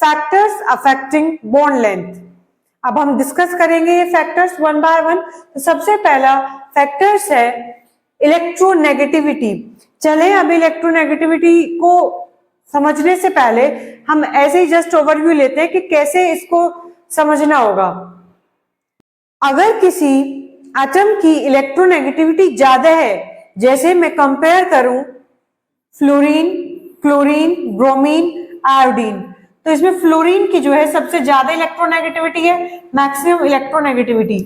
Factors affecting bond length. अब हम discuss करेंगे ये फैक्टर्स वन बाय वन। तो सबसे पहला फैक्टर्स है इलेक्ट्रोनेगेटिविटी। चले अब इलेक्ट्रोनेगेटिविटी को समझने से पहले हम ऐसे ही जस्ट ओवरव्यू लेते हैं कि कैसे इसको समझना होगा। अगर किसी एटम की इलेक्ट्रोनेगेटिविटी ज्यादा है, जैसे मैं कंपेयर करूं फ्लोरीन, क्लोरीन, ब्रोमीन, आयोडीन, तो इसमें फ्लोरीन की जो है सबसे ज्यादा इलेक्ट्रोनेगेटिविटी है, मैक्सिमम इलेक्ट्रोनेगेटिविटी।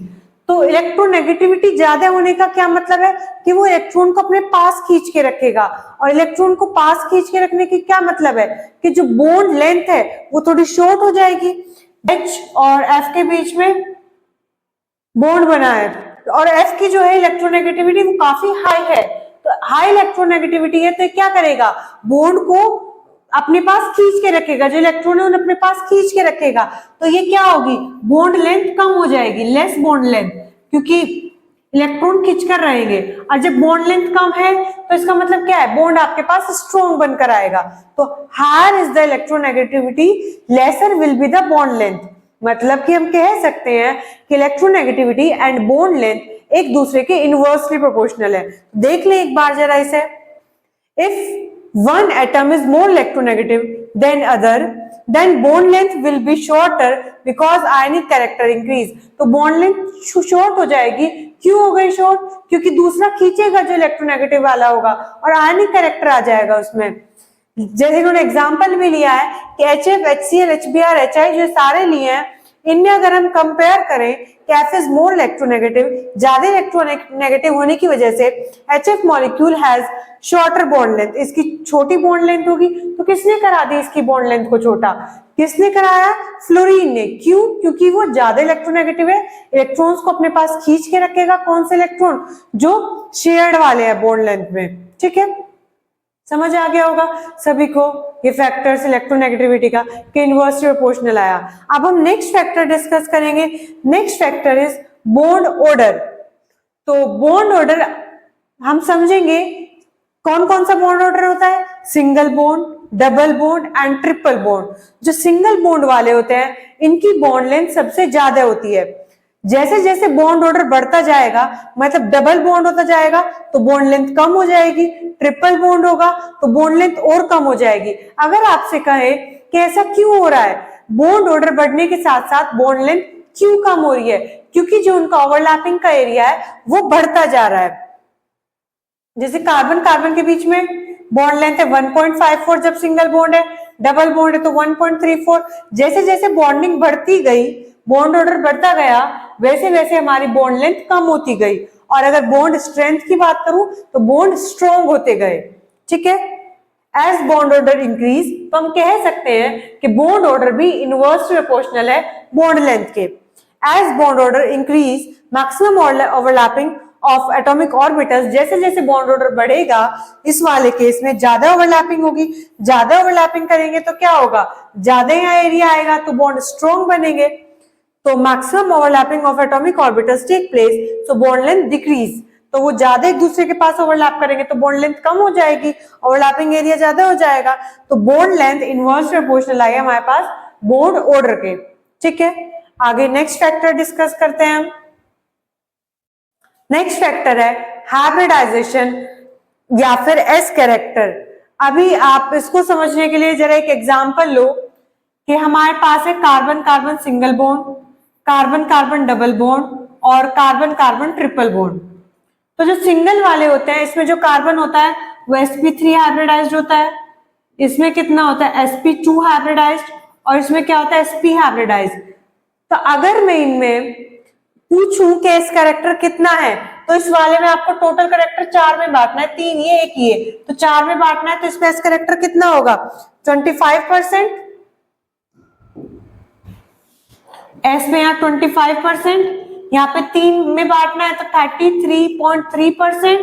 तो इलेक्ट्रोनेगेटिविटी ज्यादा होने का क्या मतलब है कि वो इलेक्ट्रॉन को अपने पास खींच के रखेगा। और इलेक्ट्रॉन को पास खींच के रखने की क्या मतलब है कि जो बॉन्ड लेंथ है वो थोड़ी शॉर्ट हो जाएगी। H और F के बीच में बॉन्ड बना है और F की जो है इलेक्ट्रोनेगेटिविटी वो काफी हाई है। तो हाई इलेक्ट्रोनेगेटिविटी है तो क्या करेगा, बॉन्ड को अपने पास खींच के रखेगा, जो इलेक्ट्रॉन है उन्हें अपने पास खींच के रखेगा। तो ये क्या होगी, बॉन्ड लेंथ कम हो जाएगी, लेस बॉन्ड लेंथ, क्योंकि इलेक्ट्रॉन खींच कर रहेंगे। और जब बॉन्ड लेंथ कम है तो इसका मतलब क्या है, बॉन्ड आपके पास स्ट्रॉन्ग बनकर आएगा। तो higher is the electronegativity, lesser will be the bond length. मतलब कि हम कह सकते हैं कि इलेक्ट्रोनेगेटिविटी एंड बॉन्ड लेंथ एक दूसरे के इनवर्सली प्रोपोर्शनल है। देख लें एक बार जरा इसे। If one atom is more electronegative than other, then bond length will be shorter because ionic character increase। तो bond length short हो जाएगी। क्यों हो गई short? क्योंकि दूसरा खींचेगा जो इलेक्ट्रोनेगेटिव वाला होगा और आयनिक कैरेक्टर आ जाएगा उसमें। जैसे इन्होंने एग्जाम्पल भी लिया है कि HF, HCl, HBr, HI जो सारे लिए हैं, इनमें अगर हम कंपेयर करें कि F इज मोर इलेक्ट्रोनेगेटिव, ज्यादा इलेक्ट्रोनेगेटिव होने की वजह से HF molecule has shorter bond length, इसकी छोटी बॉन्ड लेंथ होगी। तो किसने करा दी इसकी बॉन्ड लेंथ को छोटा, किसने कराया, फ्लोरीन ने। क्यों? क्योंकि वो ज्यादा इलेक्ट्रोनेगेटिव है, इलेक्ट्रॉन्स को अपने पास खींच के रखेगा। कौन से इलेक्ट्रॉन, जो शेयर्ड वाले हैं बॉन्ड लेंथ में। ठीक है, समझ आ गया होगा सभी को ये फैक्टर्स इलेक्ट्रोनेगेटिविटी का कि इनवर्सली प्रोपोर्शनल आया। अब हम नेक्स्ट फैक्टर डिस्कस करेंगे। Next factor is bond order. तो बॉन्ड ऑर्डर हम समझेंगे कौन कौन सा बॉन्ड ऑर्डर होता है, single bond, double bond and triple bond. जो सिंगल बॉन्ड वाले होते हैं इनकी बॉन्ड लेंथ सबसे ज्यादा होती है। जैसे जैसे बॉन्ड ऑर्डर बढ़ता जाएगा, मतलब डबल बॉन्ड होता जाएगा तो बॉन्ड लेंथ कम हो जाएगी, ट्रिपल बॉन्ड होगा तो बॉन्ड लेंथ और कम हो जाएगी। अगर आपसे कहे कि ऐसा क्यों हो रहा है, बॉन्ड ऑर्डर बढ़ने के साथ साथ बॉन्ड लेंथ क्यों कम हो रही है, क्योंकि जो उनका ओवरलैपिंग का एरिया है वो बढ़ता जा रहा है। जैसे कार्बन कार्बन के बीच में बॉन्ड लेंथ है 1.54 जब सिंगल बॉन्ड है, डबल बॉन्ड है तो 1.34। जैसे जैसे बॉन्डिंग बढ़ती गई, बॉन्ड ऑर्डर बढ़ता गया, वैसे वैसे हमारी बॉन्ड लेंथ कम होती गई। और अगर बॉन्ड स्ट्रेंथ की बात करूं तो बॉन्ड स्ट्रॉन्ग होते गए। ठीक है, एज बॉन्ड ऑर्डर इंक्रीज, तो हम कह सकते हैं कि बॉन्ड ऑर्डर भी इनवर्सली प्रोपोर्शनल है बॉन्ड लेंथ के। As bond order increase, maximum overlapping of atomic orbitals, जैसे जैसे बॉन्ड ऑर्डर बढ़ेगा इस वाले केस में ज्यादा ओवरलैपिंग होगी। ज्यादा ओवरलैपिंग करेंगे तो क्या होगा, ज्यादा यहाँ एरिया आएगा तो बॉन्ड स्ट्रॉन्ग बनेंगे। तो maximum overlapping of atomic orbitals take place, so bond length decrease. तो वो ज्यादा एक दूसरे के पास ओवरलैप करेंगे तो बॉन्ड लेंथ कम हो जाएगी, ओवरलैपिंग एरिया ज्यादा हो जाएगा। तो बॉन्ड लेंथ इनवर्स प्रोपोर्शनल आएगा हमारे पास बॉन्ड ऑर्डर के। ठीक है, आगे नेक्स्ट फैक्टर डिस्कस करते हैं हम। नेक्स्ट फैक्टर है हाइब्रिडाइजेशन या फिर एस कैरेक्टर। अभी आप इसको समझने के लिए जरा एक एग्जांपल लो कि हमारे पास है carbon carbon single bond, carbon carbon double bond और कार्बन कार्बन ट्रिपल बॉन्ड। तो जो सिंगल वाले होते हैं इसमें जो कार्बन होता है वो sp3 हाइब्रिडाइज्ड होता है, इसमें कितना होता है sp2 हाइब्रिडाइज्ड और इसमें क्या होता है sp हाइब्रिडाइज्ड। तो अगर मैं इनमें पूछूं कि एस कैरेक्टर कितना है, तो इस वाले में आपको टोटल कैरेक्टर 4 में बांटना है, 3 ये 1 ये, तो 4 में बांटना है तो इसमें एस कैरेक्टर कितना होगा 25%, एस में यहाँ 25%, यहाँ पे 3 में बांटना है तो 33.3%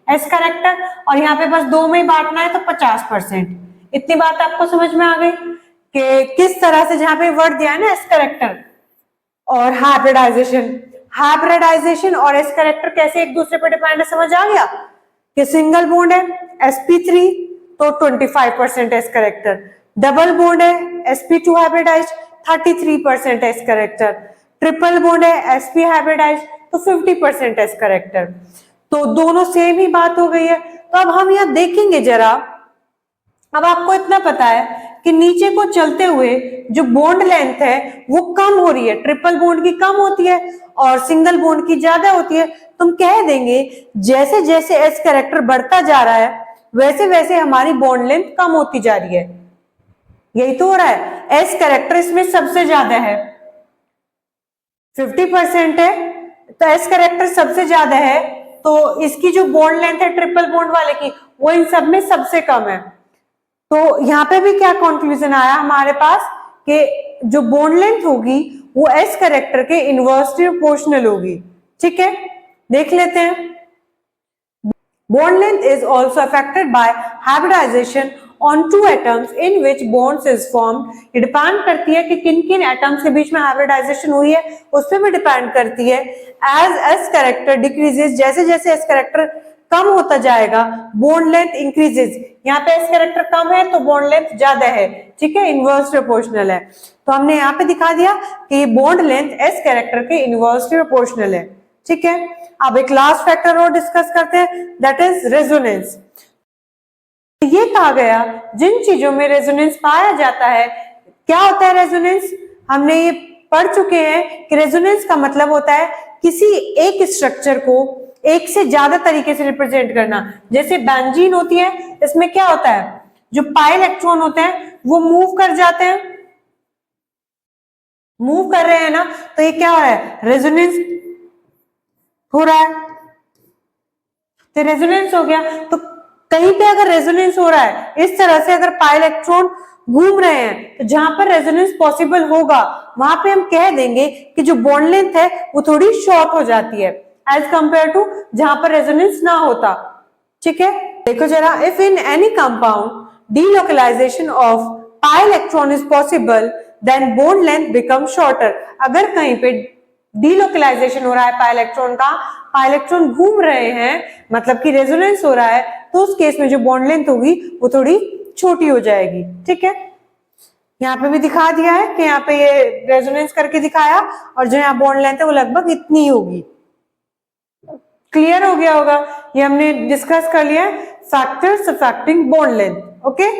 एस कैरेक्टर और यहाँ पे बस 2 में बांटना है तो 50%। इतनी बात आपको समझ में आ गई कि किस तरह से जहां पे वर्ड दिया है ना एस कैरेक्टर और हाइब्रिडाइजेशन और एस कैरेक्टर कैसे एक दूसरे पर डिपेंड है, समझ आ गया कि सिंगल बॉन्ड है sp3 तो 25% एस कैरेक्टर, डबल बॉन्ड है sp2 hybridised 33% s character, triple bond है sp हाइब्रिडाइज्ड तो 50% एस कैरेक्टर। तो दोनों सेम ही बात हो गई है। तो अब हम यहाँ देखेंगे जरा, अब आपको इतना पता है कि नीचे को चलते हुए जो बॉन्ड लेंथ है वो कम हो रही है, ट्रिपल बॉन्ड की कम होती है और सिंगल बॉन्ड की ज्यादा होती है। तो हम कह देंगे जैसे जैसे एस कैरेक्टर बढ़ता जा रहा है वैसे वैसे हमारी बॉन्ड लेंथ कम होती जा रही है। यही तो हो रहा है, एस कैरेक्टर इसमें सबसे ज्यादा है, 50% है, तो एस कैरेक्टर सबसे ज्यादा है, तो इसकी जो बॉन्ड लेंथ है ट्रिपल बॉन्ड वाले की वो इन सब में सबसे कम है। तो यहाँ पे भी क्या कंक्लूजन आया हमारे पास कि जो बॉन्ड लेंथ होगी वो एस कैरेक्टर के इनवर्सली प्रोपोर्शनल होगी। ठीक है, देख लेते हैं। Bond length is also affected by hybridization on two atoms in which bonds is formed. ये डिपेंड करती है कि किन किन एटम्स के बीच में हाइब्रिडाइजेशन हुई है, उस पर भी डिपेंड करती है। As S character decreases, जैसे जैसे S कैरेक्टर कम होता जाएगा बॉन्ड लेंथ इंक्रीजेज। यहाँ पे S कैरेक्टर कम है तो बॉन्ड लेंथ ज्यादा है। ठीक है, इनवर्स प्रोपोर्शनल है। तो हमने यहाँ पे दिखा दिया कि ये बॉन्ड लेंथ S कैरेक्टर के इनवर्सली प्रोपोर्शनल है। ठीक है, अब एक लास्ट फैक्टर और डिस्कस करते हैं, दैट इज रेजोनेंस। ये कहा गया जिन चीजों में रेजोनेंस पाया जाता है, क्या होता है रेजोनेंस? हमने ये पढ़ चुके हैं कि रेजोनेंस का मतलब होता है किसी एक स्ट्रक्चर को एक से ज्यादा तरीके से रिप्रेजेंट करना। जैसे बेंजीन होती है, इसमें क्या होता है, जो पाई इलेक्ट्रॉन होते हैं वो मूव कर जाते हैं, मूव कर रहे हैं ना, तो ये क्या हो रहा है, रेजोनेंस हो रहा है। तो रेजोनेंस हो गया। तो कहीं पे अगर रेजोनेंस हो रहा है इस तरह से, अगर पाई इलेक्ट्रॉन घूम रहे हैं, तो जहां पर रेजोनेंस पॉसिबल होगा वहां पे हम कह देंगे कि जो बॉन्ड लेंथ है वो थोड़ी शॉर्ट हो जाती है एज कंपेयर टू जहां पर रेजोनेंस ना होता। ठीक है, देखो जरा, if in any compound delocalisation of pi electron is possible then bond length become shorter. अगर कहीं पे डीलोकलाइजेशन हो रहा है पाई इलेक्ट्रॉन का, पाई इलेक्ट्रॉन घूम रहे हैं, मतलब कि रेजोनेंस हो रहा है, तो उस केस में जो बॉन्ड लेंथ होगी वो थोड़ी छोटी हो जाएगी। ठीक है, यहाँ पे भी दिखा दिया है कि यहाँ पे ये रेजोनेंस करके दिखाया, और जो यहाँ बॉन्ड लेंथ है वो लगभग इतनी होगी। क्लियर हो गया होगा, ये हमने डिस्कस कर लिया factors affecting bond length. Okay.